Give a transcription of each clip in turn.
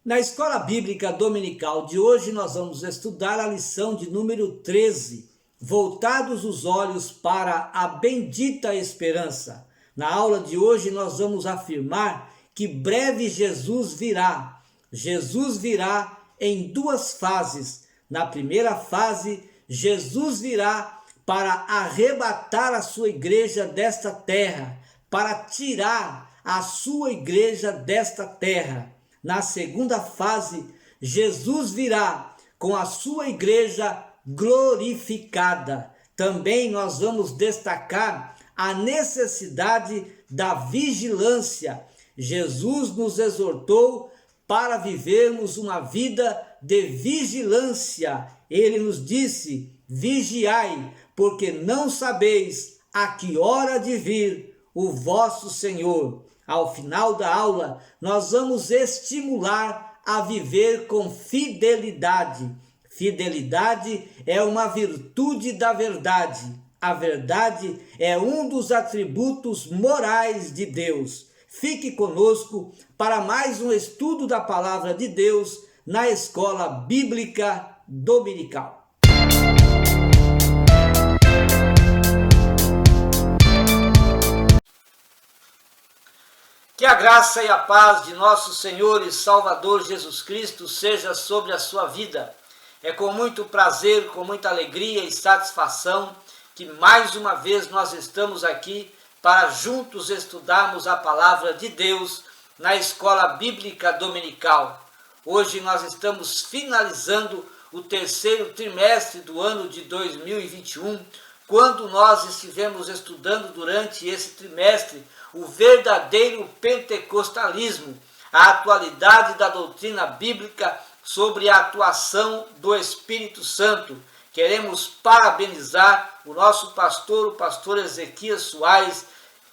Na escola bíblica dominical de hoje, nós vamos estudar a lição de número 13, voltados os olhos para a bendita esperança. Na aula de hoje, nós vamos afirmar que breve Jesus virá. Jesus virá em duas fases. Na primeira fase, Jesus virá para arrebatar a sua igreja desta terra, para tirar a sua igreja desta terra. Na segunda fase, Jesus virá com a sua igreja glorificada. Também nós vamos destacar a necessidade da vigilância. Jesus nos exortou para vivermos uma vida de vigilância. Ele nos disse: vigiai, porque não sabeis a que hora de vir o vosso Senhor. Ao final da aula, nós vamos estimular a viver com fidelidade. Fidelidade é uma virtude da verdade. A verdade é um dos atributos morais de Deus. Fique conosco para mais um estudo da Palavra de Deus na Escola Bíblica Dominical. Que a graça e a paz de nosso Senhor e Salvador Jesus Cristo seja sobre a sua vida. É com muito prazer, com muita alegria e satisfação que mais uma vez nós estamos aqui para juntos estudarmos a Palavra de Deus na Escola Bíblica Dominical. Hoje nós estamos finalizando o terceiro trimestre do ano de 2021, quando nós estivemos estudando durante esse trimestre o verdadeiro pentecostalismo, a atualidade da doutrina bíblica sobre a atuação do Espírito Santo. Queremos parabenizar o nosso pastor, o pastor Ezequias Soares,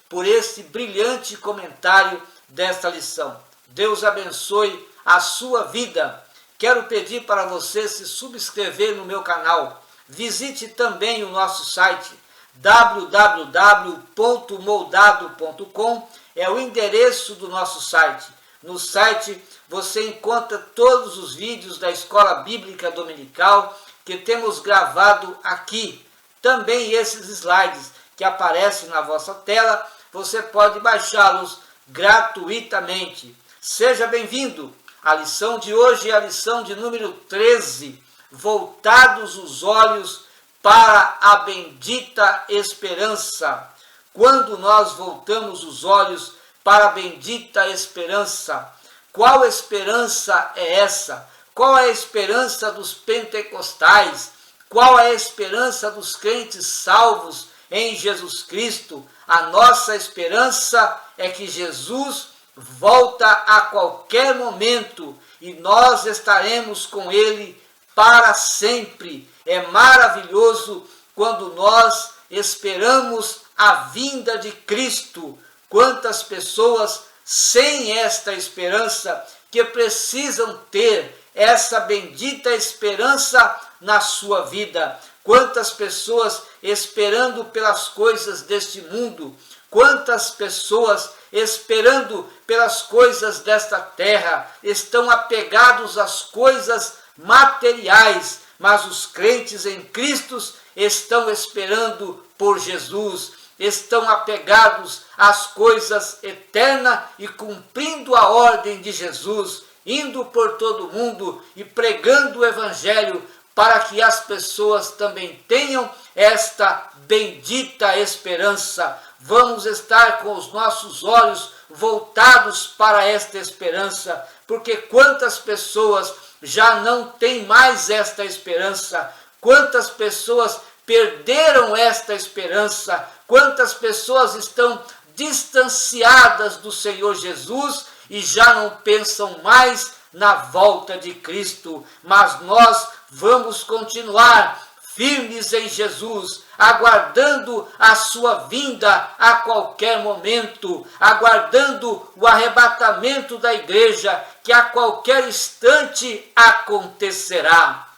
por esse brilhante comentário desta lição. Deus abençoe a sua vida. Quero pedir para você se subscrever no meu canal. Visite também o nosso site www.moldado.com, é o endereço do nosso site. No site você encontra todos os vídeos da Escola Bíblica Dominical que temos gravado aqui. Também esses slides que aparecem na vossa tela, você pode baixá-los gratuitamente. Seja bem-vindo! A lição de hoje é a lição de número 13, voltados os olhos para a bendita esperança. Quando nós voltamos os olhos para a bendita esperança, qual esperança é essa? Qual é a esperança dos pentecostais? Qual é a esperança dos crentes salvos em Jesus Cristo? A nossa esperança é que Jesus volta a qualquer momento e nós estaremos com Ele para sempre. É maravilhoso quando nós esperamos a vinda de Cristo. Quantas pessoas sem esta esperança que precisam ter essa bendita esperança na sua vida. Quantas pessoas esperando pelas coisas deste mundo. Quantas pessoas esperando pelas coisas desta terra estão apegados às coisas materiais, mas os crentes em Cristo estão esperando por Jesus, estão apegados às coisas eternas e cumprindo a ordem de Jesus, indo por todo o mundo e pregando o Evangelho para que as pessoas também tenham esta bendita esperança. Vamos estar com os nossos olhos voltados para esta esperança, porque quantas pessoas já não têm mais esta esperança, quantas pessoas perderam esta esperança, quantas pessoas estão distanciadas do Senhor Jesus e já não pensam mais na volta de Cristo. Mas nós vamos continuar firmes em Jesus, aguardando a sua vinda a qualquer momento, aguardando o arrebatamento da igreja, que a qualquer instante acontecerá.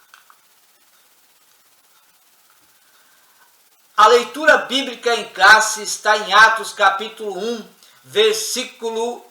A leitura bíblica em classe está em Atos capítulo 1, versículo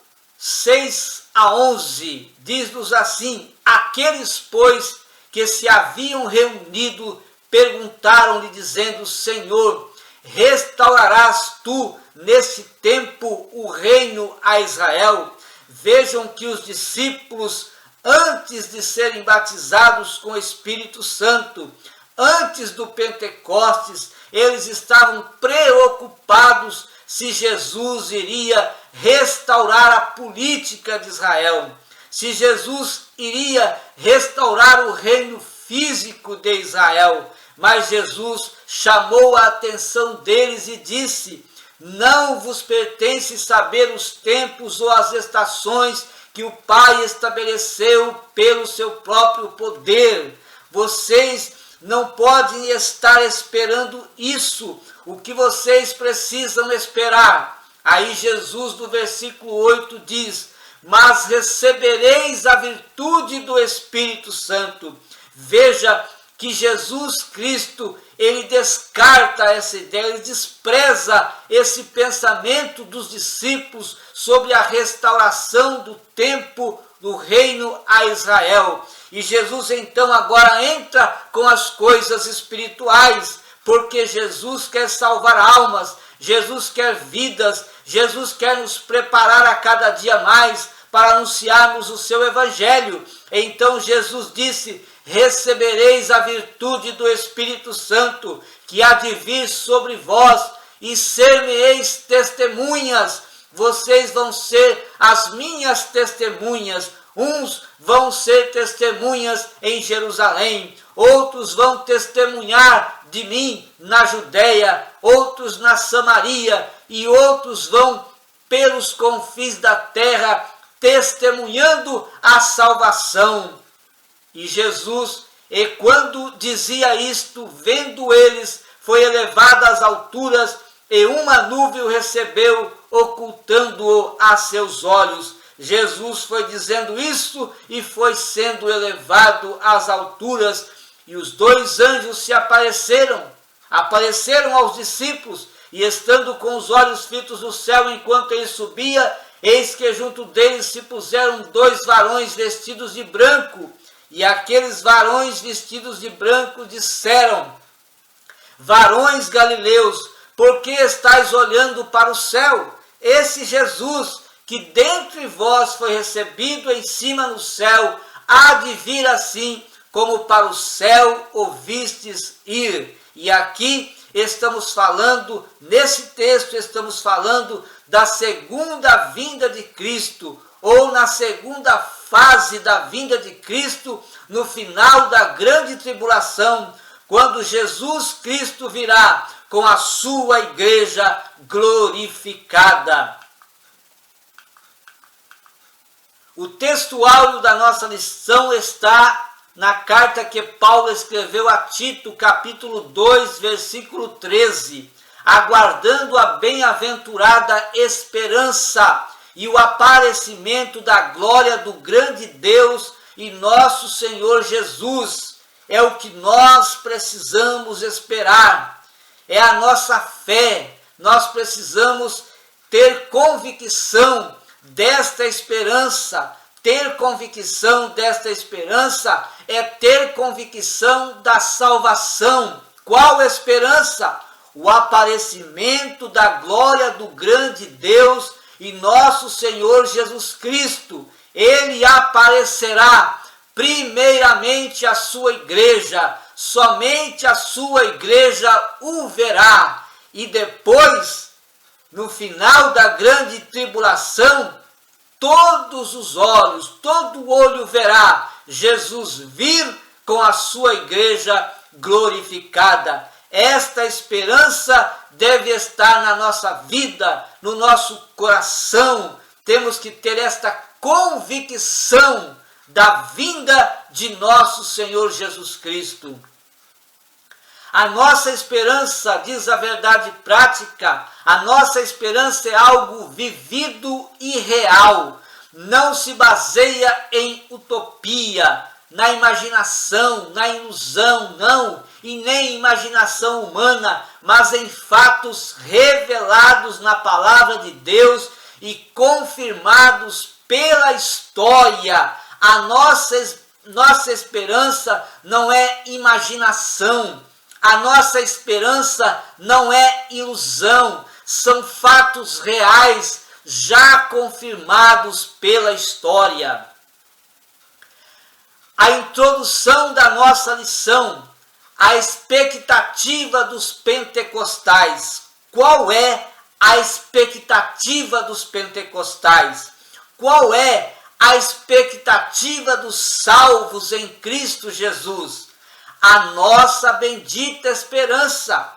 6 a 11, diz-nos assim: aqueles, pois, que se haviam reunido, perguntaram-lhe, dizendo: Senhor, restaurarás tu nesse tempo o reino a Israel? Vejam que os discípulos, antes de serem batizados com o Espírito Santo, antes do Pentecostes, eles estavam preocupados se Jesus iria restaurar a política de Israel, se Jesus iria restaurar o reino físico de Israel. Mas Jesus chamou a atenção deles e disse: não vos pertence saber os tempos ou as estações que o Pai estabeleceu pelo seu próprio poder. Vocês não podem estar esperando isso. O que vocês precisam esperar? Aí Jesus, no versículo 8, diz: mas recebereis a virtude do Espírito Santo. Veja que Jesus Cristo, ele descarta essa ideia, ele despreza esse pensamento dos discípulos sobre a restauração do tempo do reino a Israel. E Jesus então agora entra com as coisas espirituais, porque Jesus quer salvar almas, Jesus quer vidas, Jesus quer nos preparar a cada dia mais para anunciarmos o seu evangelho. Então Jesus disse: recebereis a virtude do Espírito Santo, que há de vir sobre vós, e ser-me-eis testemunhas. Vocês vão ser as minhas testemunhas. Uns vão ser testemunhas em Jerusalém, outros vão testemunhar de mim na Judéia, outros na Samaria, e outros vão pelos confins da terra, testemunhando a salvação. E Jesus, e quando dizia isto, vendo eles, foi elevado às alturas, e uma nuvem o recebeu, ocultando-o a seus olhos. Jesus foi dizendo isso e foi sendo elevado às alturas, e os dois anjos se apareceram aos discípulos, e estando com os olhos fitos no céu enquanto ele subia, eis que junto deles se puseram dois varões vestidos de branco. E aqueles varões vestidos de branco disseram: varões galileus, por que estáis olhando para o céu? Esse Jesus, que dentre vós foi recebido em cima no céu, há de vir assim, como para o céu o vistes ir. E aqui estamos falando, nesse texto estamos falando da segunda vinda de Cristo, ou na segunda fase da vinda de Cristo, no final da grande tribulação, quando Jesus Cristo virá com a sua igreja glorificada. O texto áureo da nossa lição está na carta que Paulo escreveu a Tito, capítulo 2, versículo 13, aguardando a bem-aventurada esperança e o aparecimento da glória do grande Deus e nosso Senhor Jesus. É o que nós precisamos esperar, é a nossa fé. Nós precisamos ter convicção desta esperança. Ter convicção desta esperança é ter convicção da salvação. Qual esperança? O aparecimento da glória do grande Deus e nosso Senhor Jesus Cristo. Ele aparecerá primeiramente a sua igreja, somente a sua igreja o verá. E depois, no final da grande tribulação, todos os olhos, todo olho verá Jesus vir com a sua igreja glorificada. Esta esperança deve estar na nossa vida, no nosso coração. Temos que ter esta convicção da vinda de nosso Senhor Jesus Cristo. A nossa esperança, diz a verdade prática, a nossa esperança é algo vivido e real. Não se baseia em utopia, na imaginação, na ilusão, não, e nem imaginação humana, mas em fatos revelados na palavra de Deus e confirmados pela história. A nossa esperança não é imaginação. A nossa esperança não é ilusão. São fatos reais, já confirmados pela história. A introdução da nossa lição, a expectativa dos pentecostais. Qual é a expectativa dos pentecostais? Qual é a expectativa dos salvos em Cristo Jesus? A nossa bendita esperança.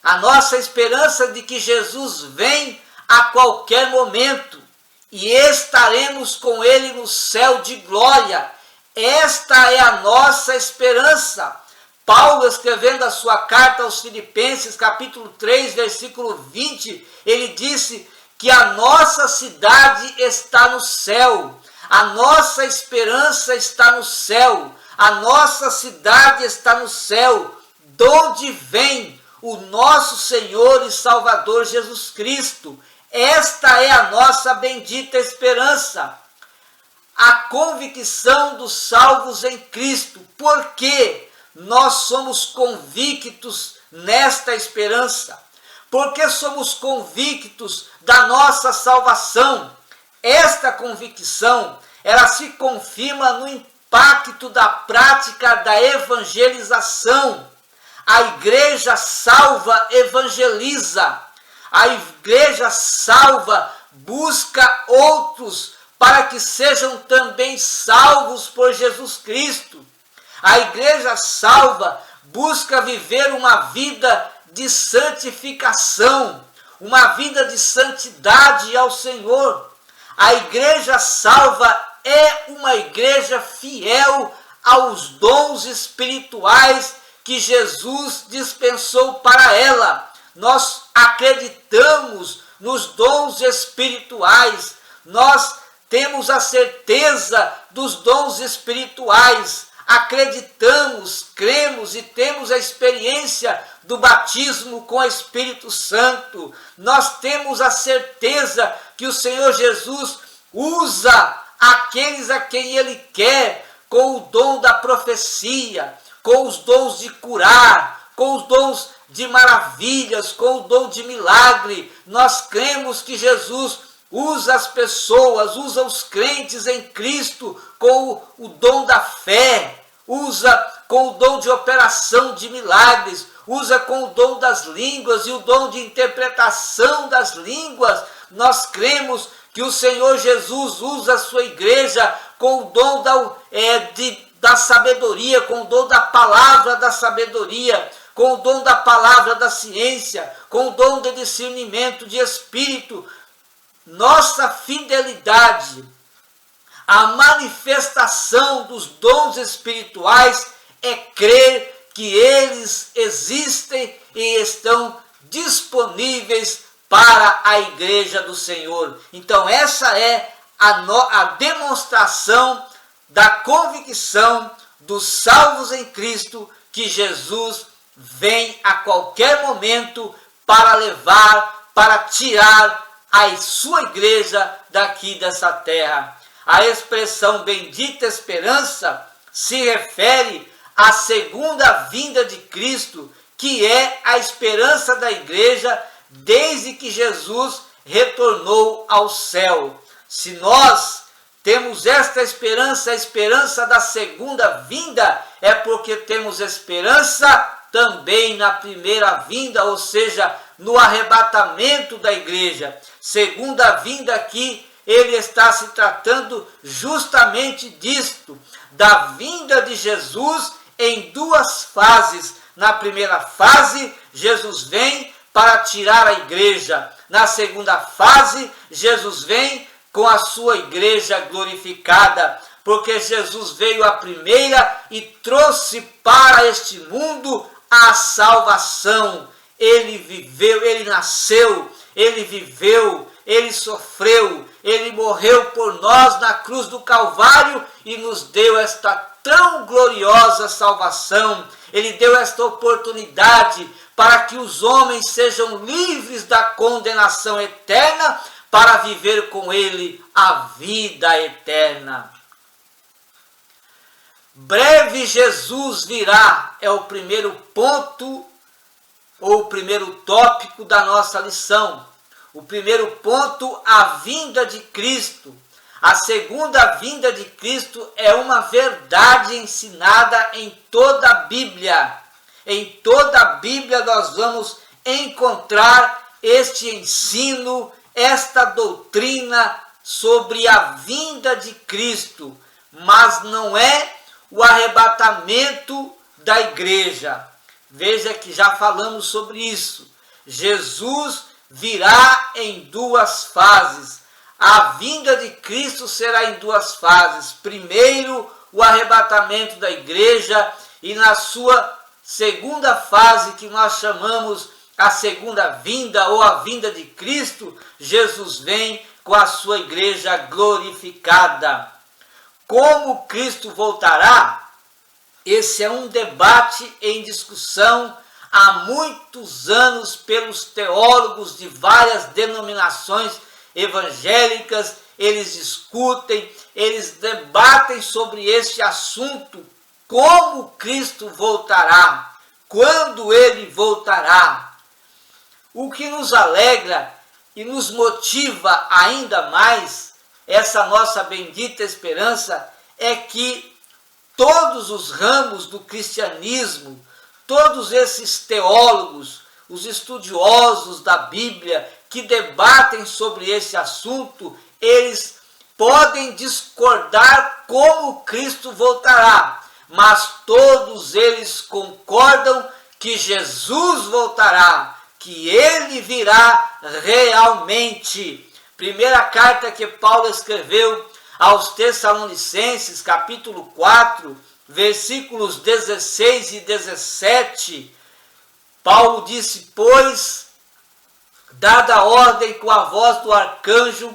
A nossa esperança de que Jesus vem a qualquer momento e estaremos com Ele no céu de glória. Esta é a nossa esperança. Paulo, escrevendo a sua carta aos Filipenses, capítulo 3, versículo 20, ele disse que a nossa cidade está no céu. A nossa esperança está no céu. A nossa cidade está no céu, de onde vem o nosso Senhor e Salvador Jesus Cristo. Esta é a nossa bendita esperança. A convicção dos salvos em Cristo. Por quê? Nós somos convictos nesta esperança. Porque somos convictos da nossa salvação. Esta convicção, ela se confirma no impacto da prática da evangelização. A igreja salva evangeliza. A igreja salva busca outros para que sejam também salvos por Jesus Cristo. A igreja salva busca viver uma vida de santificação, uma vida de santidade ao Senhor. A igreja salva é uma igreja fiel aos dons espirituais que Jesus dispensou para ela. Nós acreditamos nos dons espirituais, nós temos a certeza dos dons espirituais, acreditamos, cremos e temos a experiência do batismo com o Espírito Santo. Nós temos a certeza que o Senhor Jesus usa aqueles a quem Ele quer com o dom da profecia, com os dons de curar, com os dons de maravilhas, com o dom de milagre. Nós cremos que Jesus usa as pessoas, usa os crentes em Cristo com o dom da fé, usa com o dom de operação de milagres, usa com o dom das línguas e o dom de interpretação das línguas. Nós cremos que o Senhor Jesus usa a sua igreja com o dom da sabedoria, com o dom da palavra da sabedoria, com o dom da palavra da ciência, com o dom de discernimento de espírito. Nossa fidelidade, a manifestação dos dons espirituais é crer que eles existem e estão disponíveis para a igreja do Senhor. Então essa é a demonstração da convicção dos salvos em Cristo, que Jesus vem a qualquer momento para levar, para tirar a sua igreja daqui dessa terra. A expressão bendita esperança se refere à segunda vinda de Cristo, que é a esperança da igreja desde que Jesus retornou ao céu. Se nós temos esta esperança, a esperança da segunda vinda, é porque temos esperança também na primeira vinda, ou seja, no arrebatamento da igreja. Segunda vinda aqui, ele está se tratando justamente disto, da vinda de Jesus em duas fases. Na primeira fase, Jesus vem para tirar a igreja. Na segunda fase, Jesus vem com a sua igreja glorificada, porque Jesus veio a primeira e trouxe para este mundo a salvação. Ele viveu, ele nasceu, ele viveu, ele sofreu, ele morreu por nós na cruz do Calvário e nos deu esta tão gloriosa salvação. Ele deu esta oportunidade para que os homens sejam livres da condenação eterna, para viver com ele a vida eterna. Breve Jesus virá, é o primeiro ponto, ou o primeiro tópico da nossa lição. O primeiro ponto, a vinda de Cristo. A segunda vinda de Cristo é uma verdade ensinada em toda a Bíblia. Em toda a Bíblia nós vamos encontrar este ensino, esta doutrina sobre a vinda de Cristo. Mas não é o arrebatamento da igreja. Veja que já falamos sobre isso. Jesus virá em duas fases. A vinda de Cristo será em duas fases. Primeiro, o arrebatamento da igreja, e na sua segunda fase, que nós chamamos a segunda vinda ou a vinda de Cristo, Jesus vem com a sua igreja glorificada. Como Cristo voltará? Esse é um debate em discussão há muitos anos pelos teólogos de várias denominações evangélicas. Eles discutem, eles debatem sobre este assunto. Como Cristo voltará? Quando ele voltará? O que nos alegra e nos motiva ainda mais essa nossa bendita esperança é que todos os ramos do cristianismo, todos esses teólogos, os estudiosos da Bíblia que debatem sobre esse assunto, eles podem discordar como Cristo voltará, mas todos eles concordam que Jesus voltará, que ele virá realmente. Primeira carta que Paulo escreveu aos Tessalonicenses, capítulo 4, versículos 16 e 17, Paulo disse: pois, dada a ordem com a voz do arcanjo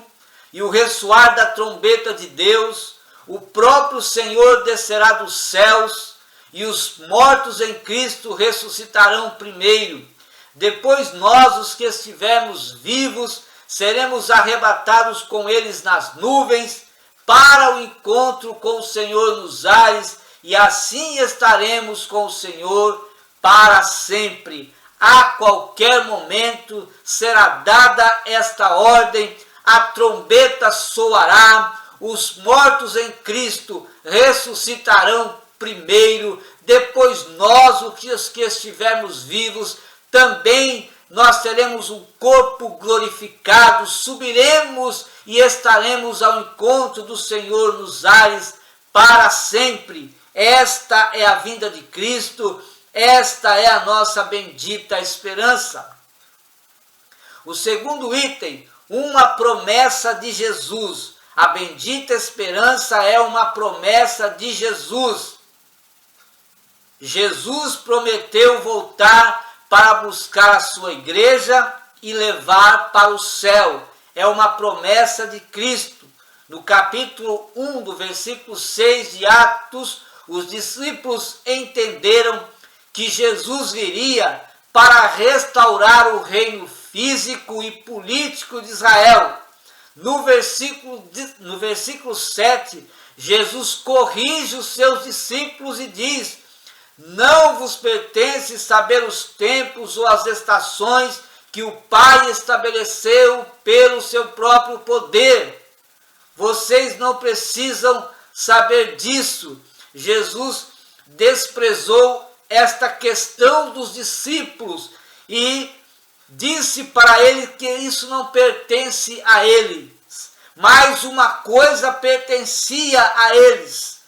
e o ressoar da trombeta de Deus, o próprio Senhor descerá dos céus, e os mortos em Cristo ressuscitarão primeiro. Depois nós, os que estivermos vivos, seremos arrebatados com eles nas nuvens, para o encontro com o Senhor nos ares, e assim estaremos com o Senhor para sempre. A qualquer momento será dada esta ordem, a trombeta soará, os mortos em Cristo ressuscitarão primeiro, depois nós, os que estivermos vivos, também nós teremos um corpo glorificado, subiremos e estaremos ao encontro do Senhor nos ares para sempre. Esta é a vinda de Cristo, esta é a nossa bendita esperança. O segundo item, uma promessa de Jesus. A bendita esperança é uma promessa de Jesus. Jesus prometeu voltar para buscar a sua igreja e levar para o céu. É uma promessa de Cristo. No capítulo 1, do versículo 6 de Atos, os discípulos entenderam que Jesus viria para restaurar o reino físico e político de Israel. No versículo 7, Jesus corrige os seus discípulos e diz: não vos pertence saber os tempos ou as estações que o Pai estabeleceu pelo seu próprio poder. Vocês não precisam saber disso. Jesus desprezou esta questão dos discípulos e disse para eles que isso não pertence a eles, mas uma coisa pertencia a eles.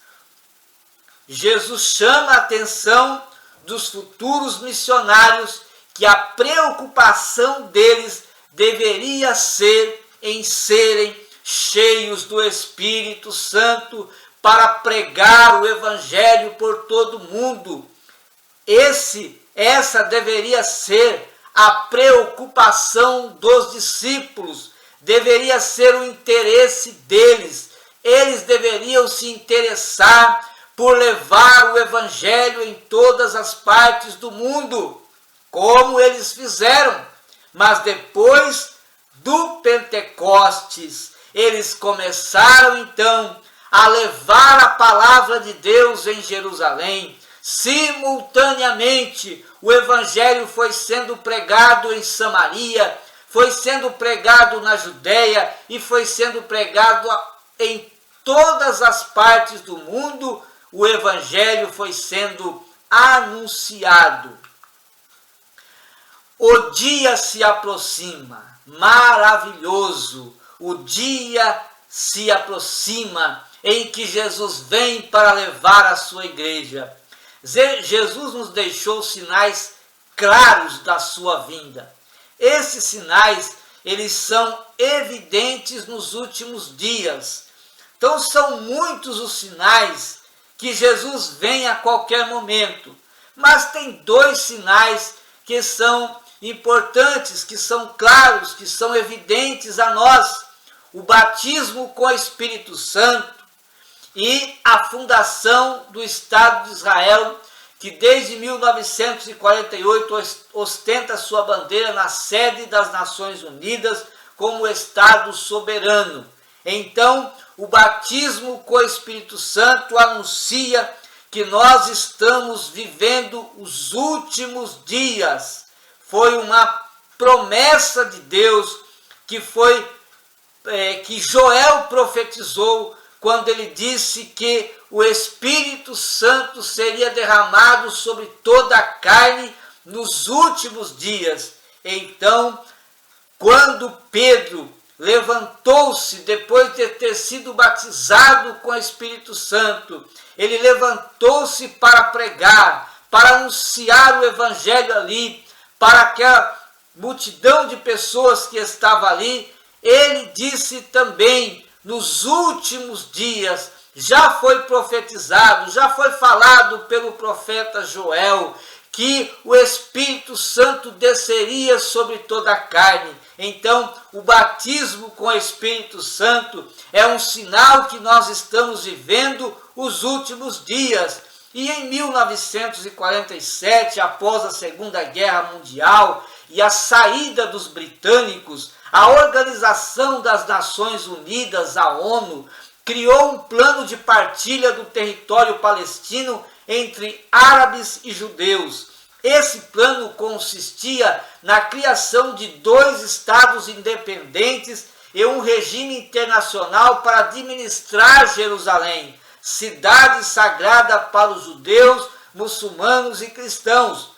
Jesus chama a atenção dos futuros missionários que a preocupação deles deveria ser em serem cheios do Espírito Santo para pregar o Evangelho por todo o mundo. Essa deveria ser a preocupação dos discípulos, deveria ser o interesse deles. Eles deveriam se interessar por levar o Evangelho em todas as partes do mundo, como eles fizeram. Mas depois do Pentecostes, eles começaram então a levar a palavra de Deus em Jerusalém. Simultaneamente, o evangelho foi sendo pregado em Samaria, foi sendo pregado na Judéia e foi sendo pregado em todas as partes do mundo. O evangelho foi sendo anunciado. O dia se aproxima, maravilhoso. O dia se aproxima em que Jesus vem para levar a sua igreja. Jesus nos deixou sinais claros da sua vinda. Esses sinais, eles são evidentes nos últimos dias. Então são muitos os sinais que Jesus vem a qualquer momento. Mas tem dois sinais que são importantes, que são claros, que são evidentes a nós: o batismo com o Espírito Santo e a fundação do Estado de Israel, que desde 1948 ostenta sua bandeira na sede das Nações Unidas como Estado soberano. Então, o batismo com o Espírito Santo anuncia que nós estamos vivendo os últimos dias. Foi uma promessa de Deus que Joel profetizou quando ele disse que o Espírito Santo seria derramado sobre toda a carne nos últimos dias. Então, quando Pedro levantou-se depois de ter sido batizado com o Espírito Santo, ele levantou-se para pregar, para anunciar o evangelho ali, para aquela multidão de pessoas que estava ali. Ele disse também: nos últimos dias já foi profetizado, já foi falado pelo profeta Joel, que o Espírito Santo desceria sobre toda a carne. Então, o batismo com o Espírito Santo é um sinal que nós estamos vivendo os últimos dias. E em 1947, após a Segunda Guerra Mundial e a saída dos britânicos, a Organização das Nações Unidas, a ONU, criou um plano de partilha do território palestino entre árabes e judeus. Esse plano consistia na criação de 2 estados independentes e um regime internacional para administrar Jerusalém, cidade sagrada para os judeus, muçulmanos e cristãos.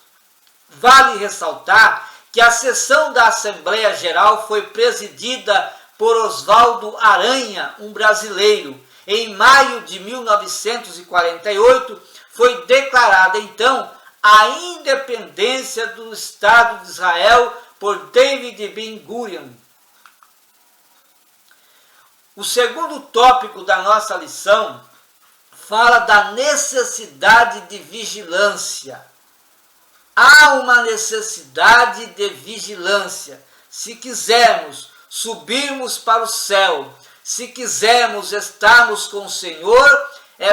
Vale ressaltar que a sessão da Assembleia Geral foi presidida por Oswaldo Aranha, um brasileiro. Em maio de 1948, foi declarada então a independência do Estado de Israel por David Ben-Gurion. O segundo tópico da nossa lição fala da necessidade de vigilância. Há uma necessidade de vigilância. Se quisermos subirmos para o céu, se quisermos estarmos com o Senhor, é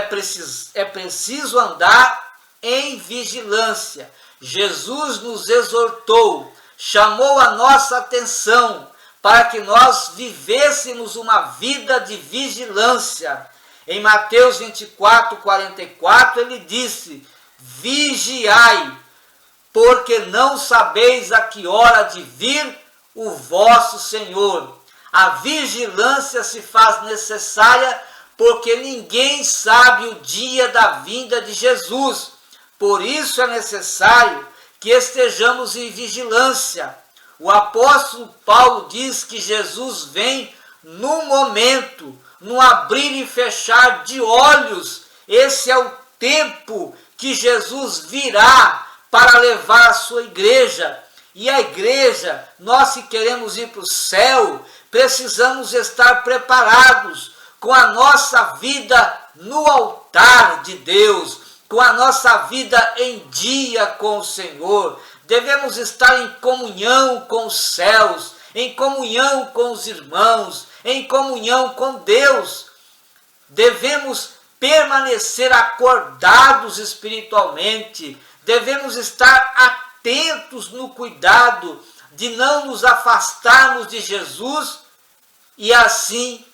preciso andar em vigilância. Jesus nos exortou, chamou a nossa atenção para que nós vivêssemos uma vida de vigilância. Em Mateus 24, 44, ele disse: vigiai, porque não sabeis a que hora de vir o vosso Senhor. A vigilância se faz necessária porque ninguém sabe o dia da vinda de Jesus. Por isso é necessário que estejamos em vigilância. O apóstolo Paulo diz que Jesus vem no momento, no abrir e fechar de olhos. Esse é o tempo que Jesus virá para levar a sua igreja. E a igreja, nós que queremos ir para o céu, precisamos estar preparados com a nossa vida no altar de Deus, com a nossa vida em dia com o Senhor. Devemos estar em comunhão com os céus, em comunhão com os irmãos, em comunhão com Deus. Devemos permanecer acordados espiritualmente, devemos estar atentos no cuidado de não nos afastarmos de Jesus e assim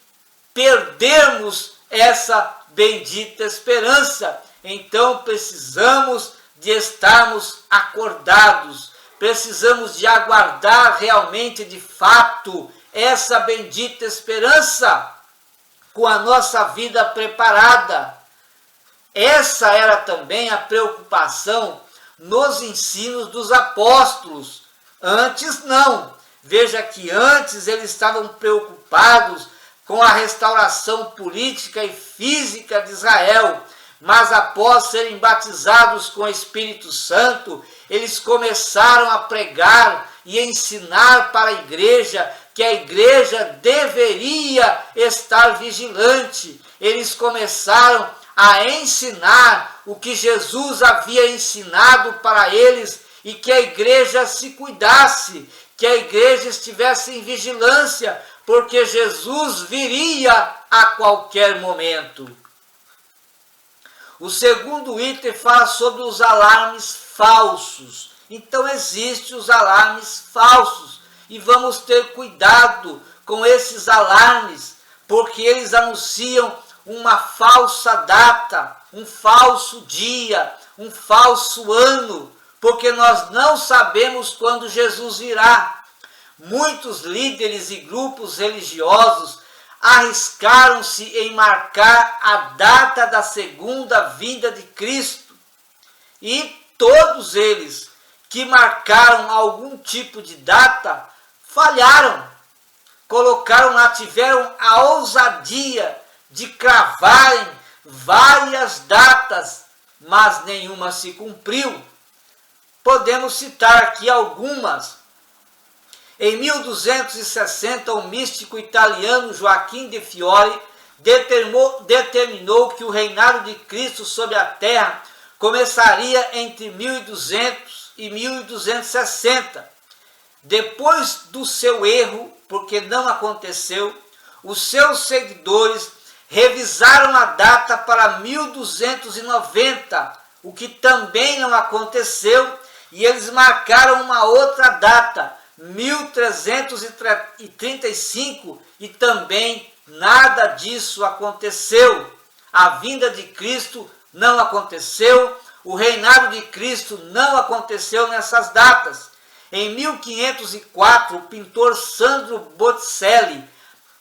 perdermos essa bendita esperança. Então precisamos de estarmos acordados, precisamos de aguardar realmente, de fato, essa bendita esperança com a nossa vida preparada. Essa era também a preocupação nos ensinos dos apóstolos. Antes não. Veja que antes eles estavam preocupados com a restauração política e física de Israel, mas após serem batizados com o Espírito Santo, eles começaram a pregar e ensinar para a igreja que a igreja deveria estar vigilante. Eles começaram a ensinar o que Jesus havia ensinado para eles e que a igreja se cuidasse, que a igreja estivesse em vigilância, porque Jesus viria a qualquer momento. O segundo item fala sobre os alarmes falsos. Então existem os alarmes falsos e vamos ter cuidado com esses alarmes, porque eles anunciam uma falsa data, um falso dia, um falso ano, porque nós não sabemos quando Jesus virá. Muitos líderes e grupos religiosos arriscaram-se em marcar a data da segunda vinda de Cristo. E todos eles que marcaram algum tipo de data falharam. Colocaram lá, tiveram a ousadia de cravarem várias datas, mas nenhuma se cumpriu. Podemos citar aqui algumas. Em 1260, o místico italiano Joaquim de Fiore determinou que o reinado de Cristo sobre a terra começaria entre 1200 e 1260. Depois do seu erro, porque não aconteceu, os seus seguidores revisaram a data para 1290, o que também não aconteceu, e eles marcaram uma outra data, 1335, e também nada disso aconteceu. A vinda de Cristo não aconteceu, o reinado de Cristo não aconteceu nessas datas. Em 1504, o pintor Sandro Botticelli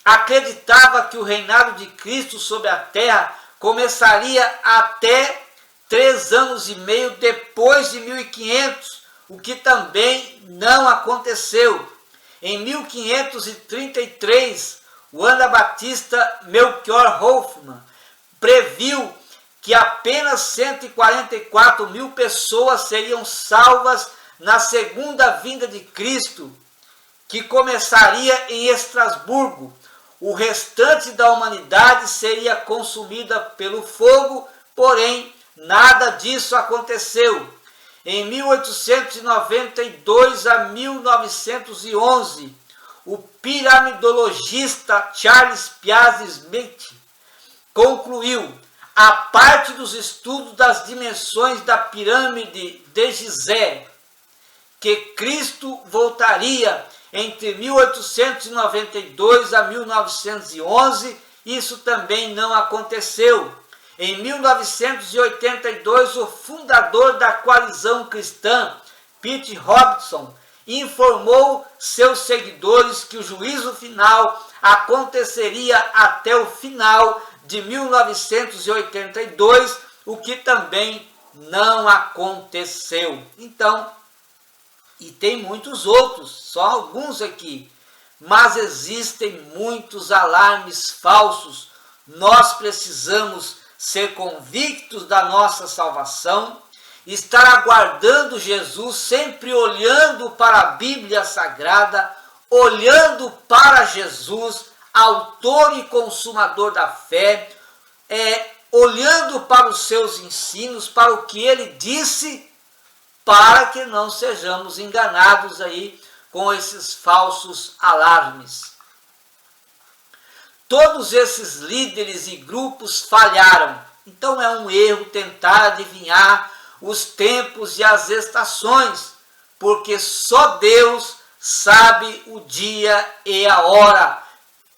acreditava que o reinado de Cristo sobre a terra começaria até 3 anos e meio depois de 1500, o que também não aconteceu. Em 1533, o anabatista Melchior Hoffmann previu que apenas 144 mil pessoas seriam salvas na segunda vinda de Cristo, que começaria em Estrasburgo. O restante da humanidade seria consumida pelo fogo, porém nada disso aconteceu. Em 1892 a 1911, o piramidologista Charles Piazzi Smith concluiu: a parte dos estudos das dimensões da pirâmide de Gizé, que Cristo voltaria entre 1892 a 1911, isso também não aconteceu. Em 1982, o fundador da coalizão cristã, Pete Robertson, informou seus seguidores que o juízo final aconteceria até o final de 1982, o que também não aconteceu. Então, e tem muitos outros, só alguns aqui, mas existem muitos alarmes falsos. Nós precisamos ser convictos da nossa salvação, estar aguardando Jesus, sempre olhando para a Bíblia Sagrada, olhando para Jesus, autor e consumador da fé, olhando para os seus ensinos, para o que ele disse, para que não sejamos enganados aí com esses falsos alarmes. Todos esses líderes e grupos falharam. Então é um erro tentar adivinhar os tempos e as estações, porque só Deus sabe o dia e a hora.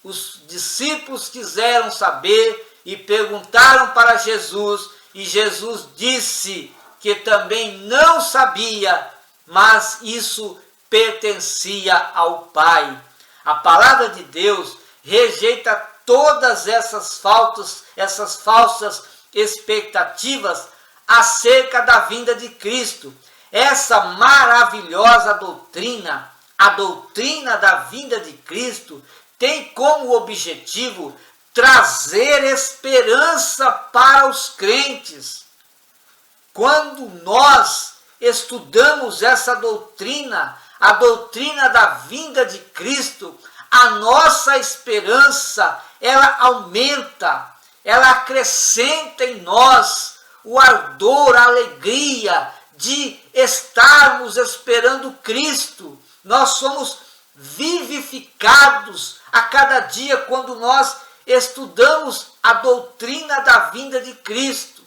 os discípulos quiseram saber e perguntaram para Jesus, e Jesus disse que também não sabia, mas isso pertencia ao Pai. A palavra de Deus rejeita todas essas falsas expectativas acerca da vinda de Cristo. Essa maravilhosa doutrina, a doutrina da vinda de Cristo, tem como objetivo trazer esperança para os crentes. Quando nós estudamos essa doutrina, a doutrina da vinda de Cristo, a nossa esperança, ela aumenta, ela acrescenta em nós o ardor, a alegria de estarmos esperando Cristo. Nós somos vivificados a cada dia quando nós estudamos a doutrina da vinda de Cristo.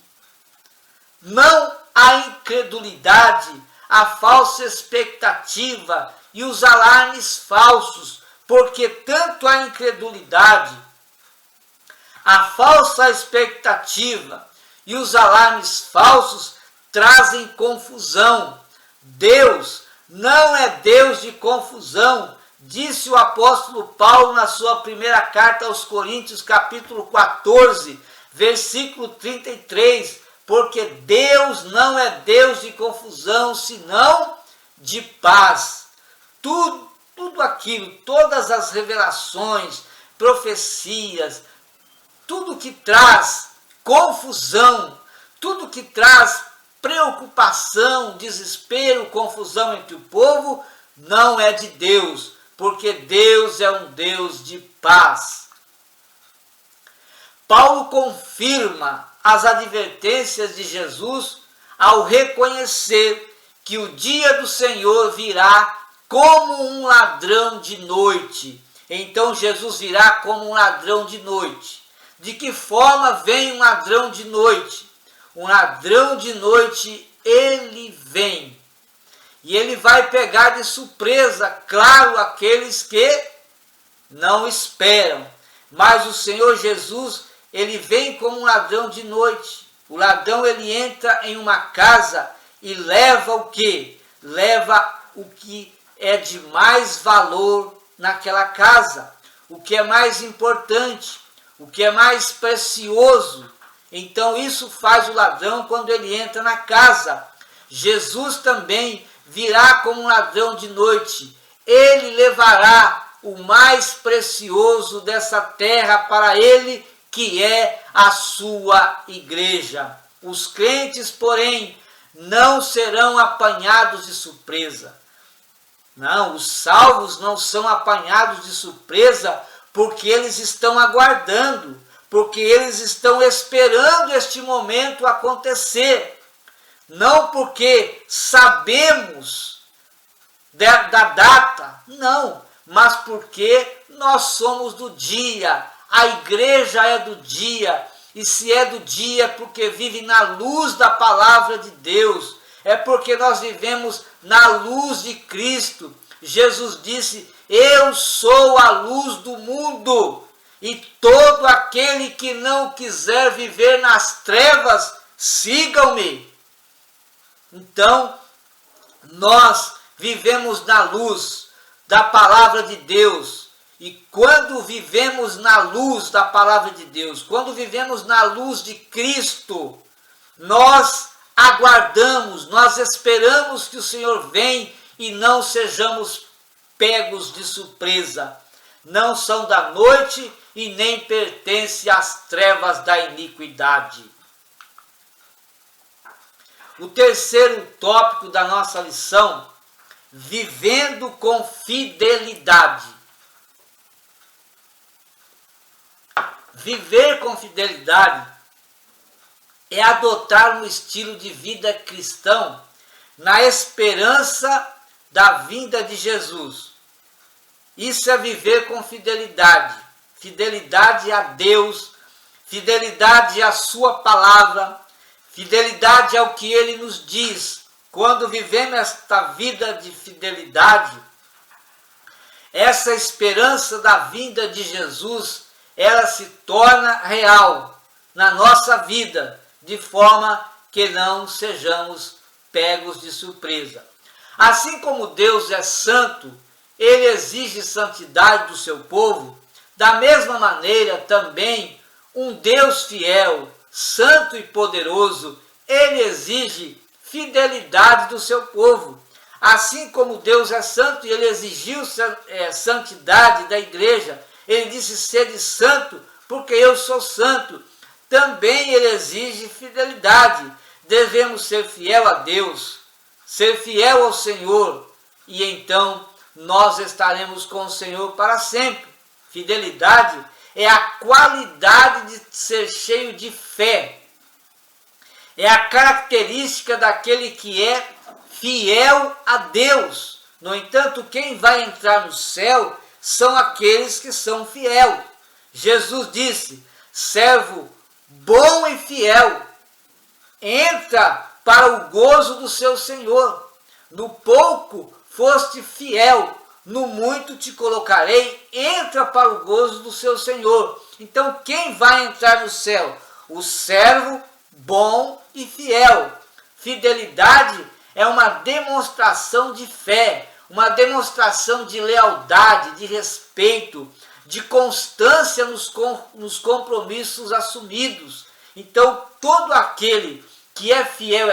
Não a incredulidade, a falsa expectativa e os alarmes falsos, porque tanto a incredulidade, a falsa expectativa e os alarmes falsos trazem confusão. Deus não é Deus de confusão, disse o apóstolo Paulo na sua primeira carta aos Coríntios, capítulo 14, versículo 33, porque Deus não é Deus de confusão, senão de paz. Tudo aquilo, todas as revelações, profecias, tudo que traz confusão, tudo que traz preocupação, desespero, confusão entre o povo, não é de Deus, porque Deus é um Deus de paz. Paulo confirma as advertências de Jesus ao reconhecer que o dia do Senhor virá como um ladrão de noite. Então Jesus virá como um ladrão de noite. De que forma vem um ladrão de noite? Um ladrão de noite, ele vem. E ele vai pegar de surpresa, claro, aqueles que não esperam. Mas o Senhor Jesus, ele vem como um ladrão de noite. O ladrão, ele entra em uma casa e leva o quê? Leva o que é de mais valor naquela casa. O que é mais importante, o que é mais precioso. Então isso faz o ladrão quando ele entra na casa. Jesus também virá como um ladrão de noite. Ele levará o mais precioso dessa terra para ele, que é a sua igreja. Os crentes, porém, não serão apanhados de surpresa. Não, os salvos não são apanhados de surpresa porque eles estão aguardando, porque eles estão esperando este momento acontecer. Não porque sabemos da data, não, mas porque nós somos do dia, a igreja é do dia, e se é do dia é porque vive na luz da palavra de Deus, é porque nós vivemos na luz de Cristo. Jesus disse: eu sou a luz do mundo, e todo aquele que não quiser viver nas trevas, sigam-me. Então, nós vivemos na luz da palavra de Deus, e quando vivemos na luz da palavra de Deus, quando vivemos na luz de Cristo, nós aguardamos, nós esperamos que o Senhor venha e não sejamos pegos de surpresa. Não são da noite e nem pertencem às trevas da iniquidade. O terceiro tópico da nossa lição: vivendo com fidelidade. Viver com fidelidade é adotar um estilo de vida cristão na esperança da vinda de Jesus. Isso é viver com fidelidade. Fidelidade a Deus, fidelidade à sua palavra, fidelidade ao que Ele nos diz. Quando vivemos esta vida de fidelidade, essa esperança da vinda de Jesus, ela se torna real na nossa vida, de forma que não sejamos pegos de surpresa. Assim como Deus é santo, ele exige santidade do seu povo, da mesma maneira também um Deus fiel, santo e poderoso, ele exige fidelidade do seu povo. Assim como Deus é santo e ele exigiu santidade da igreja, ele disse: sede santo, porque eu sou santo. Também ele exige fidelidade. Devemos ser fiel a Deus, ser fiel ao Senhor, e então nós estaremos com o Senhor para sempre. Fidelidade é a qualidade de ser cheio de fé. É a característica daquele que é fiel a Deus. No entanto, quem vai entrar no céu são aqueles que são fiel. Jesus disse: servo bom e fiel, entra para o gozo do seu Senhor. No pouco foste fiel, no muito te colocarei, entra para o gozo do seu Senhor. Então, quem vai entrar no céu? O servo bom e fiel. Fidelidade é uma demonstração de fé, uma demonstração de lealdade, de respeito, de constância nos compromissos assumidos. Então, todo aquele que é fiel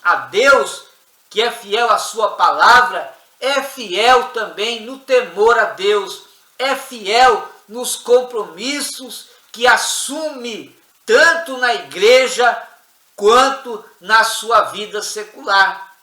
a Deus, que é fiel à sua palavra, é fiel também no temor a Deus, é fiel nos compromissos que assume tanto na igreja quanto na sua vida secular.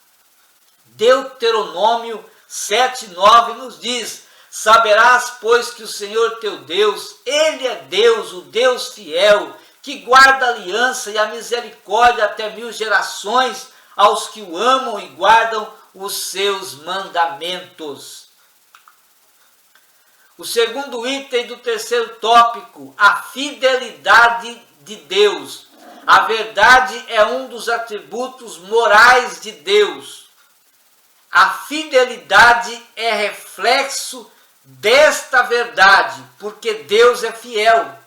Deuteronômio 7:9 nos diz: saberás, pois, que o Senhor teu Deus, ele é Deus, o Deus fiel, que guarda a aliança e a misericórdia até 1000 gerações aos que o amam e guardam os seus mandamentos. O segundo item do terceiro tópico, a fidelidade de Deus. A verdade é um dos atributos morais de Deus. A fidelidade é reflexo desta verdade, porque Deus é fiel.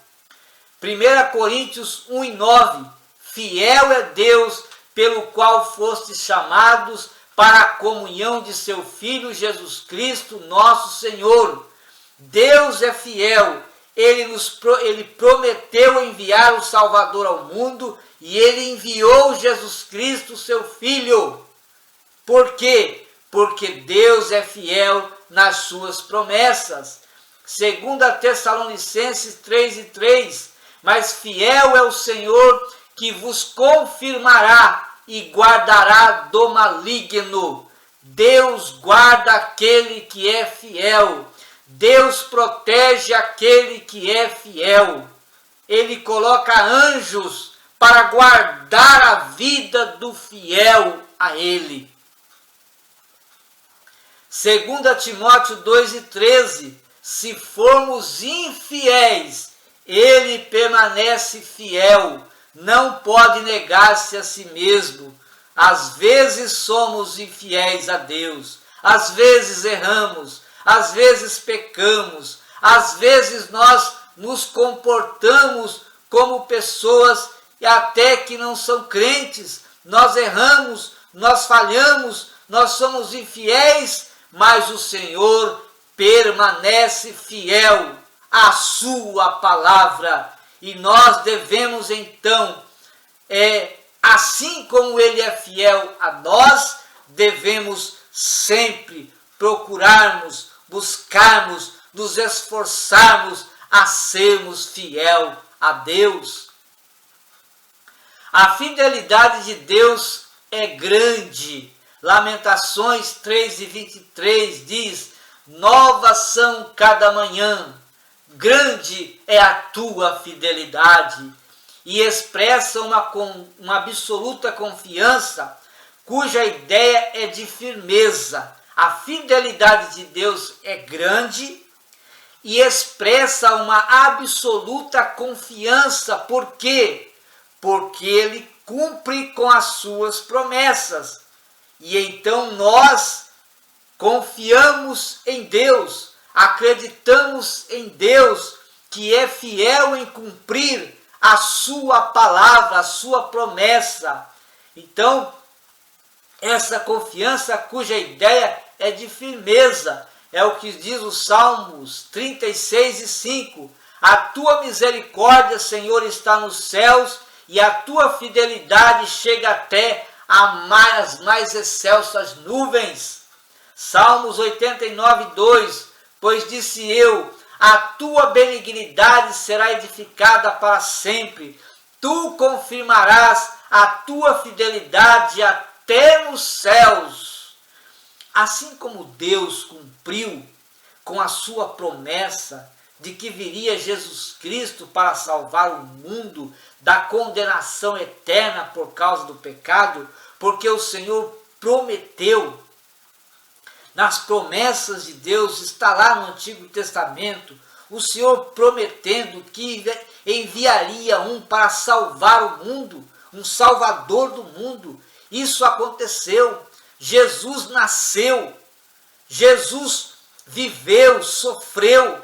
1 Coríntios 1:9, fiel é Deus, pelo qual fostes chamados para a comunhão de seu Filho Jesus Cristo, nosso Senhor. Deus é fiel, ele prometeu enviar o Salvador ao mundo e ele enviou Jesus Cristo, seu Filho. Por quê? Porque Deus é fiel nas suas promessas. 2 Tessalonicenses 3:3, mas fiel é o Senhor que vos confirmará e guardará do maligno. Deus guarda aquele que é fiel. Deus protege aquele que é fiel. Ele coloca anjos para guardar a vida do fiel a ele. 2 Timóteo 2:13, se formos infiéis, ele permanece fiel, não pode negar-se a si mesmo. Às vezes somos infiéis a Deus, às vezes erramos, às vezes pecamos, às vezes nós nos comportamos como pessoas até que não são crentes. Nós erramos, nós falhamos, nós somos infiéis, mas o Senhor permanece fiel à sua palavra. E nós devemos então, assim como ele é fiel a nós, devemos sempre procurarmos, buscarmos, nos esforçarmos a sermos fiel a Deus. A fidelidade de Deus é grande. Lamentações 3:23 diz: novas são cada manhã, grande é a tua fidelidade. E expressa uma absoluta confiança, cuja ideia é de firmeza. A fidelidade de Deus é grande e expressa uma absoluta confiança. Por quê? Porque ele cumpre com as suas promessas. E então nós confiamos em Deus, acreditamos em Deus, que é fiel em cumprir a sua palavra, a sua promessa. Então, essa confiança cuja ideia é de firmeza, é o que diz os Salmos 36:5. A tua misericórdia, Senhor, está nos céus, e a tua fidelidade chega até as mais excelsas nuvens. Salmos 89:2. Pois disse eu, a tua benignidade será edificada para sempre. Tu confirmarás a tua fidelidade até nos céus. Assim como Deus cumpriu com a sua promessa de que viria Jesus Cristo para salvar o mundo da condenação eterna por causa do pecado, porque o Senhor prometeu, nas promessas de Deus, está lá no Antigo Testamento, o Senhor prometendo que enviaria um para salvar o mundo, um Salvador do mundo. Isso aconteceu. Jesus nasceu, Jesus viveu, sofreu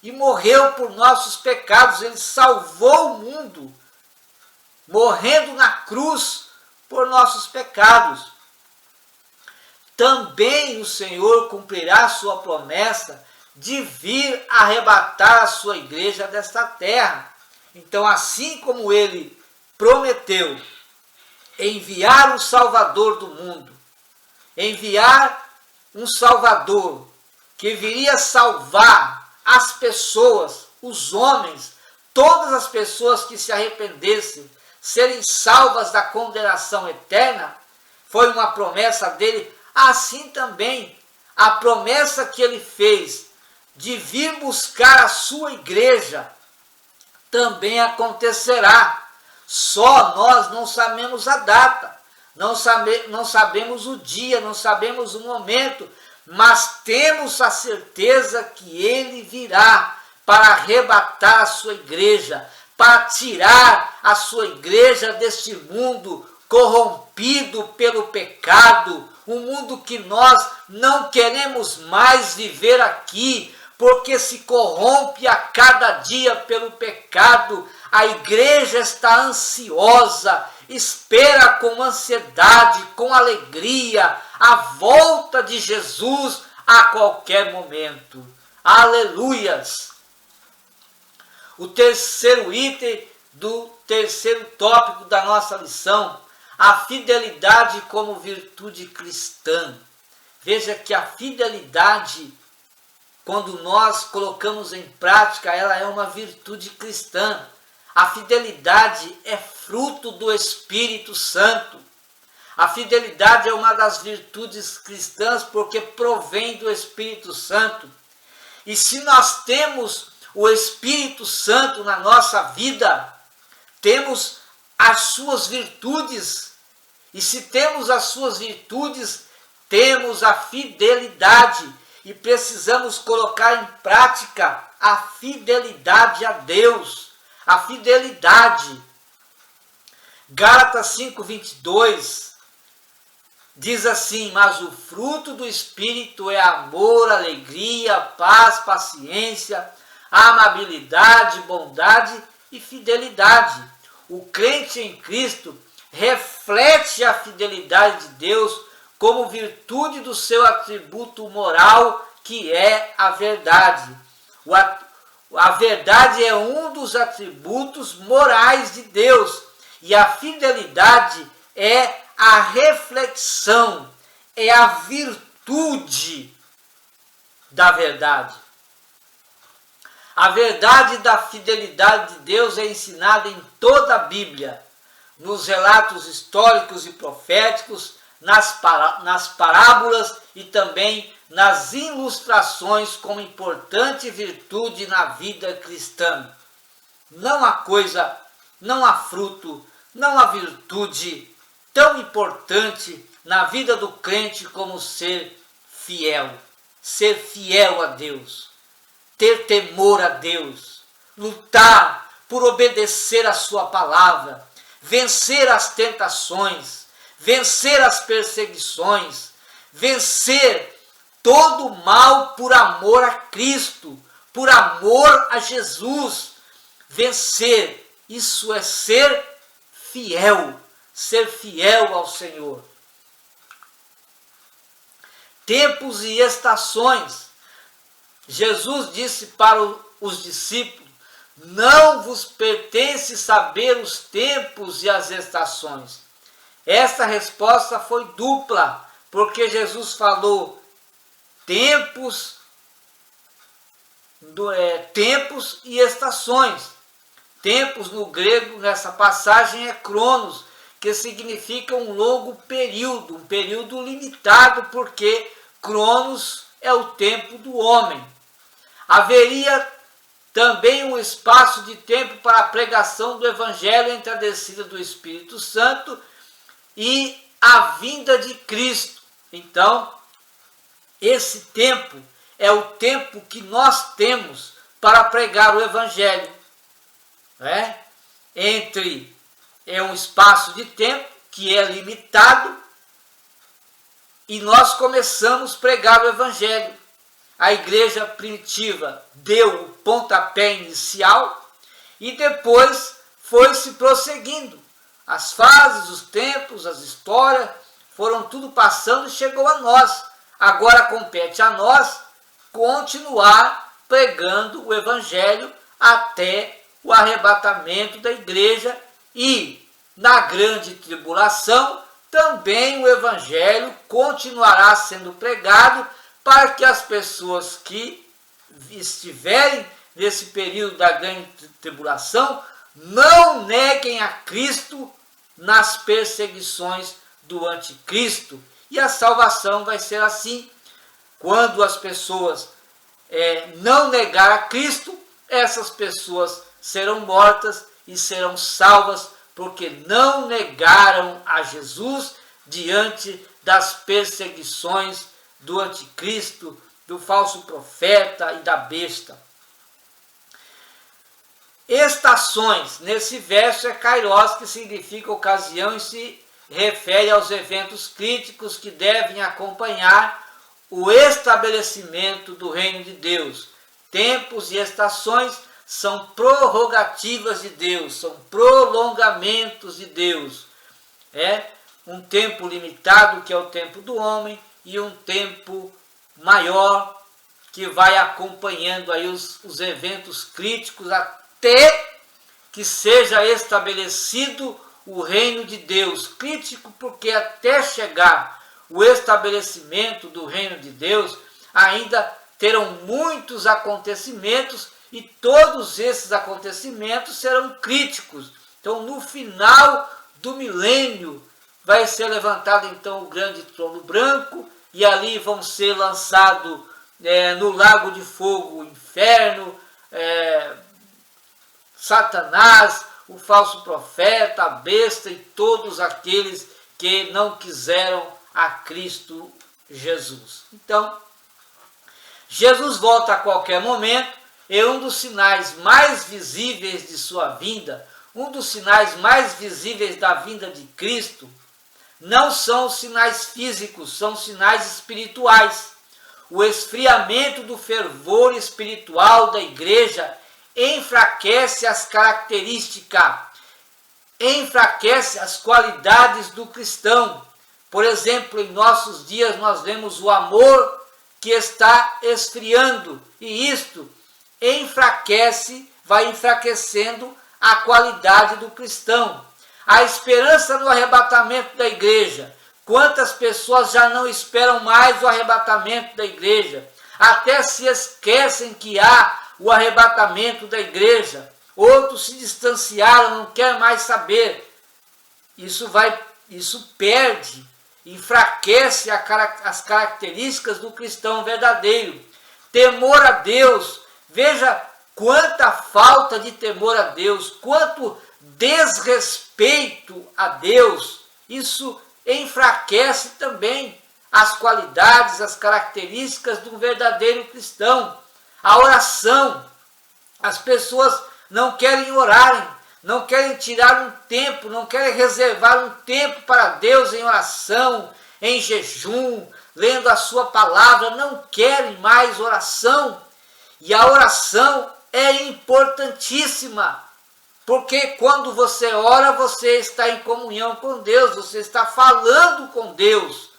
e morreu por nossos pecados. Ele salvou o mundo, morrendo na cruz por nossos pecados. Também o Senhor cumprirá sua promessa de vir arrebatar a sua igreja desta terra. Então, assim como ele prometeu enviar um Salvador do mundo, enviar um Salvador que viria salvar as pessoas, os homens, todas as pessoas que se arrependessem, serem salvas da condenação eterna, foi uma promessa dele. Assim também, a promessa que ele fez de vir buscar a sua igreja também acontecerá. Só nós não sabemos a data, não sabemos o dia, não sabemos o momento, mas temos a certeza que ele virá para arrebatar a sua igreja, para tirar a sua igreja deste mundo corrompido pelo pecado, um mundo que nós não queremos mais viver aqui, porque se corrompe a cada dia pelo pecado. A igreja está ansiosa, espera com ansiedade, com alegria, a volta de Jesus a qualquer momento. Aleluias! O terceiro item do terceiro tópico da nossa lição: a fidelidade como virtude cristã. Veja que a fidelidade, quando nós colocamos em prática, ela é uma virtude cristã. A fidelidade é fruto do Espírito Santo. A fidelidade é uma das virtudes cristãs porque provém do Espírito Santo. E se nós temos o Espírito Santo na nossa vida, temos as suas virtudes. E se temos as suas virtudes, temos a fidelidade. E precisamos colocar em prática a fidelidade a Deus. A fidelidade. Gálatas 5:22 diz assim: mas o fruto do Espírito é amor, alegria, paz, paciência, amabilidade, bondade e fidelidade. O crente em Cristo reflete a fidelidade de Deus como virtude do seu atributo moral, que é a verdade. A verdade é um dos atributos morais de Deus, e a fidelidade é a reflexão, é a virtude da verdade. A verdade da fidelidade de Deus é ensinada em toda a Bíblia, nos relatos históricos e proféticos, nas parábolas e também nas ilustrações como importante virtude na vida cristã. Não há fruto, não há virtude tão importante na vida do crente como ser fiel a Deus, ter temor a Deus, lutar por obedecer a sua palavra, vencer as tentações, vencer as perseguições, vencer todo mal por amor a Cristo, por amor a Jesus. Vencer, isso é ser fiel ao Senhor. Tempos e estações. Jesus disse para os discípulos: não vos pertence saber os tempos e as estações. Esta resposta foi dupla, porque Jesus falou tempos e estações. Tempos no grego, nessa passagem, é cronos, que significa um longo período, um período limitado, porque cronos é o tempo do homem. Haveria também um espaço de tempo para a pregação do Evangelho entre a descida do Espírito Santo e a vinda de Cristo. Então, esse tempo é o tempo que nós temos para pregar o Evangelho. É um espaço de tempo que é limitado e nós começamos a pregar o Evangelho. A igreja primitiva deu o pontapé inicial e depois foi se prosseguindo. As fases, os tempos, as histórias foram tudo passando e chegou a nós. Agora compete a nós continuar pregando o Evangelho até o arrebatamento da igreja, e na grande tribulação também o Evangelho continuará sendo pregado para que as pessoas que estiverem nesse período da grande tribulação não neguem a Cristo nas perseguições do anticristo. E a salvação vai ser assim: quando as pessoas não negar a Cristo, essas pessoas serão mortas e serão salvas, porque não negaram a Jesus diante das perseguições do anticristo, do falso profeta e da besta. Estações, nesse verso é kairos, que significa ocasião, e se refere aos eventos críticos que devem acompanhar o estabelecimento do reino de Deus. Tempos e estações são prorrogativas de Deus, são prolongamentos de Deus. É um tempo limitado, que é o tempo do homem, e um tempo maior, que vai acompanhando aí os eventos críticos até que seja estabelecido o reino de Deus. Crítico porque até chegar o estabelecimento do reino de Deus, ainda terão muitos acontecimentos, e todos esses acontecimentos serão críticos. Então, no final do milênio, vai ser levantado então o grande trono branco, e ali vão ser lançados no lago de fogo o inferno, Satanás, o falso profeta, a besta e todos aqueles que não quiseram a Cristo Jesus. Então, Jesus volta a qualquer momento, e um dos sinais mais visíveis de sua vinda, um dos sinais mais visíveis da vinda de Cristo, não são os sinais físicos, são sinais espirituais. O esfriamento do fervor espiritual da igreja enfraquece as características, enfraquece as qualidades do cristão. Por exemplo, em nossos dias nós vemos o amor que está esfriando, e isto enfraquece, vai enfraquecendo a qualidade do cristão. A esperança no arrebatamento da igreja. Quantas pessoas já não esperam mais o arrebatamento da igreja? Até se esquecem que há o arrebatamento da igreja. Outros se distanciaram, não querem mais saber. Isso perde, enfraquece as características do cristão verdadeiro. Temor a Deus. Veja quanta falta de temor a Deus, quanto desrespeito a Deus. Isso enfraquece também as qualidades, as características de um verdadeiro cristão. A oração. As pessoas não querem orar, não querem tirar um tempo, não querem reservar um tempo para Deus em oração, em jejum, lendo a sua palavra, não querem mais oração. E a oração é importantíssima, porque quando você ora, você está em comunhão com Deus, você está falando com Deus.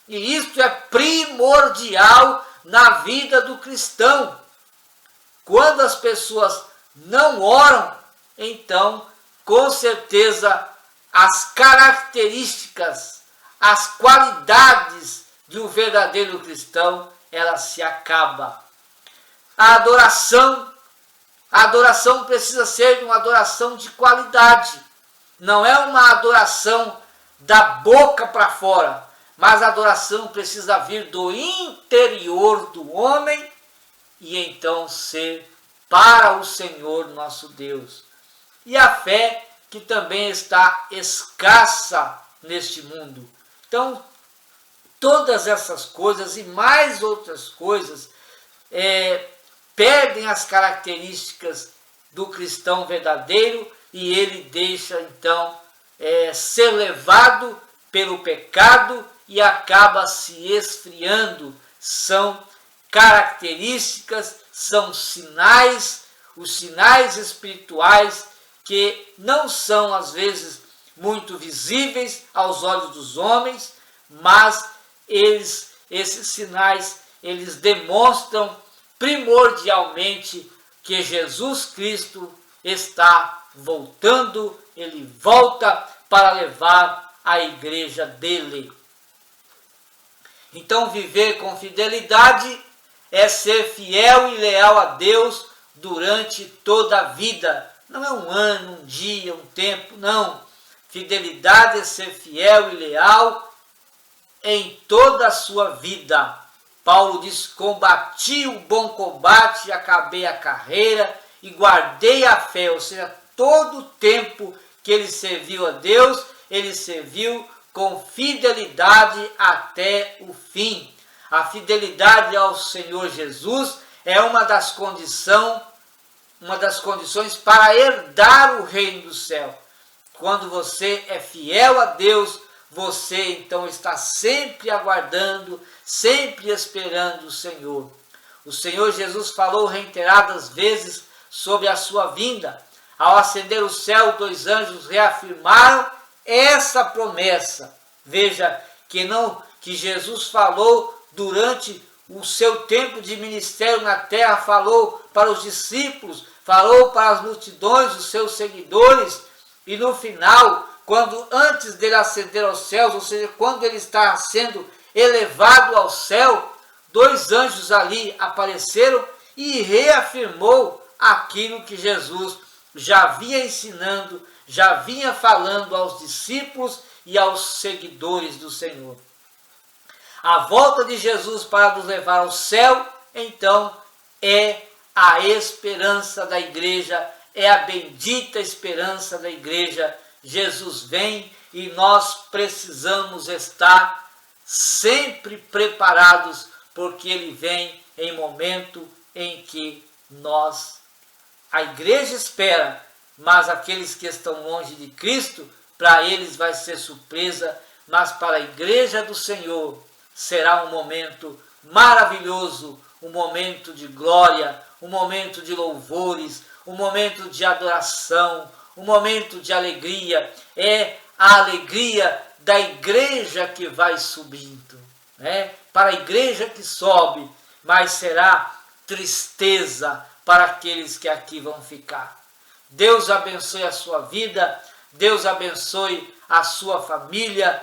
E isso é primordial na vida do cristão. Quando as pessoas não oram, então, com certeza, as características, as qualidades de um verdadeiro cristão, ela se acaba. A adoração precisa ser uma adoração de qualidade. Não é uma adoração da boca para fora, mas a adoração precisa vir do interior do homem e então ser para o Senhor nosso Deus. E a fé, que também está escassa neste mundo. Então, todas essas coisas e mais outras coisas perdem as características do cristão verdadeiro e ele deixa então ser levado pelo pecado e acaba se esfriando. São características, são sinais, os sinais espirituais que não são às vezes muito visíveis aos olhos dos homens, mas esses sinais, eles demonstram primordialmente que Jesus Cristo está voltando, ele volta para levar a igreja dele. Então, viver com fidelidade é ser fiel e leal a Deus durante toda a vida. Não é um ano, um dia, um tempo, não. Fidelidade é ser fiel e leal em toda a sua vida. Paulo diz: combati o bom combate, acabei a carreira e guardei a fé. Ou seja, todo o tempo que ele serviu a Deus, ele serviu com fidelidade até o fim. A fidelidade ao Senhor Jesus é uma das condições para herdar o reino do céu. Quando você é fiel a Deus, você então está sempre aguardando, sempre esperando o Senhor. O Senhor Jesus falou reiteradas vezes sobre a sua vinda. Ao ascender o céu, 2 anjos reafirmaram essa promessa. Veja que Jesus falou durante o seu tempo de ministério na terra, falou para os discípulos, falou para as multidões, os seus seguidores, e no final, antes dele ascender aos céus, ou seja, quando ele está sendo elevado ao céu, 2 anjos ali apareceram e reafirmou aquilo que Jesus já vinha ensinando, já vinha falando aos discípulos e aos seguidores do Senhor. A volta de Jesus para nos levar ao céu, então, é a esperança da igreja, é a bendita esperança da igreja. Jesus vem e nós precisamos estar sempre preparados, porque ele vem em momento em que a igreja espera, mas aqueles que estão longe de Cristo, para eles vai ser surpresa, mas para a igreja do Senhor será um momento maravilhoso, um momento de glória, um momento de louvores, um momento de adoração, um momento de alegria. É a alegria da igreja que vai subindo, né? Para a igreja que sobe, mas será tristeza para aqueles que aqui vão ficar. Deus abençoe a sua vida, Deus abençoe a sua família,